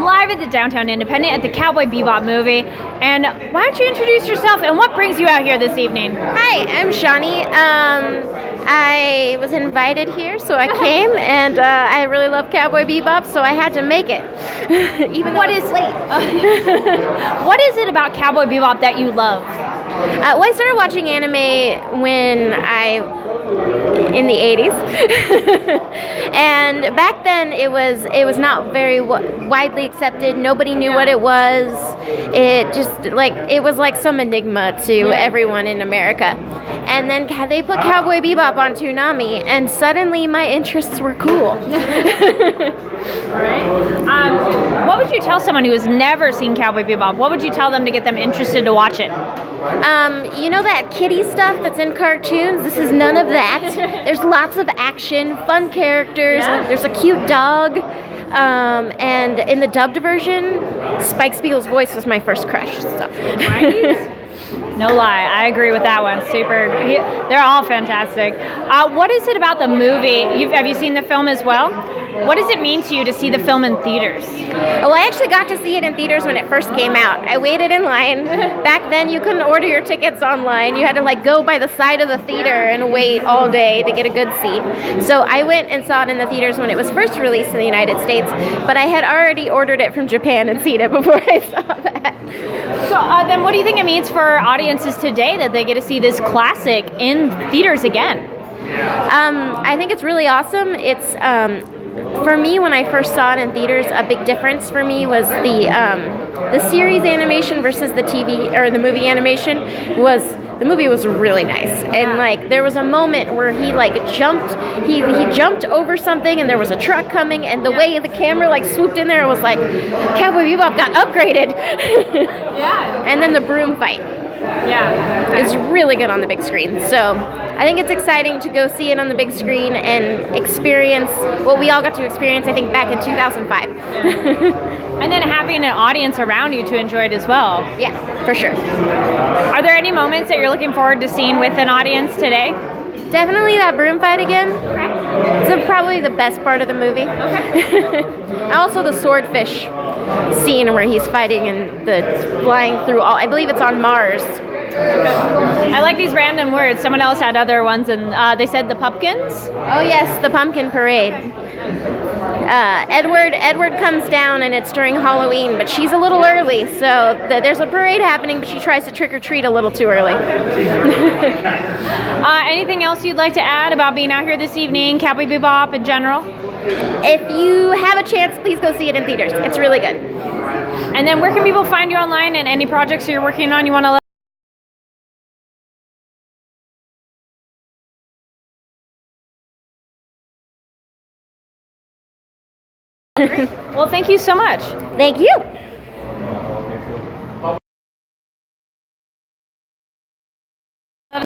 I'm live at the Downtown Independent at the Cowboy Bebop movie. And why don't you introduce yourself and what brings you out here this evening? Hi, I'm Shawnee. I was invited here, so I came, and I really love Cowboy Bebop, so I had to make it, even though it's late. What is it about Cowboy Bebop that you love? Well, I started watching anime when in the 80s, and back then it was not very widely accepted. Nobody knew what it was. It was like some enigma to everyone in America. And then they put Cowboy Bebop on Toonami, and suddenly my interests were cool. What would you tell someone who has never seen Cowboy Bebop? What would you tell them to get them interested to watch it? You know that kiddie stuff that's in cartoons? This is none of that. There's lots of action, fun characters. Yeah. There's a cute dog. And in the dubbed version, Spike Spiegel's voice was my first crush. So. Right? No lie, I agree with that one. They're all fantastic. What is it about the movie? Have you seen the film as well? What does it mean to you to see the film in theaters? Well, I actually got to see it in theaters when it first came out. I waited in line. Back then, you couldn't order your tickets online. You had to go by the side of the theater and wait all day to get a good seat. So I went and saw it in the theaters when it was first released in the United States, but I had already ordered it from Japan and seen it before I saw that. So then what do you think it means for audiences today that they get to see this classic in theaters again? I think it's really awesome. It's for me, when I first saw it in theaters, a big difference for me was the series animation versus the TV or the movie animation. The movie was really nice, and there was a moment where he jumped over something, and there was a truck coming, and the way the camera swooped in there, it was like Cowboy Bebop got upgraded. Yeah. And then the broom fight. Yeah. It's really good on the big screen. So I think it's exciting to go see it on the big screen and experience what we all got to experience, I think, back in 2005. And then having an audience around you to enjoy it as well. Yeah, for sure. Are there any moments that you're looking forward to seeing with an audience today? Definitely that broom fight again. It's probably the best part of the movie. Okay. Also the swordfish scene where he's fighting and flying through I believe it's on Mars. I like these random words. Someone else had other ones, and they said the pumpkins. Oh yes, the pumpkin parade. Edward comes down, and it's during Halloween, but she's a little early, so there's a parade happening, but she tries to trick or treat a little too early. Anything else you'd like to add about being out here this evening, Cowboy Bebop in general? If you have a chance, please go see it in theaters. It's really good. And then where can people find you online, and any projects you're working on you want to let? Well, thank you so much. Thank you.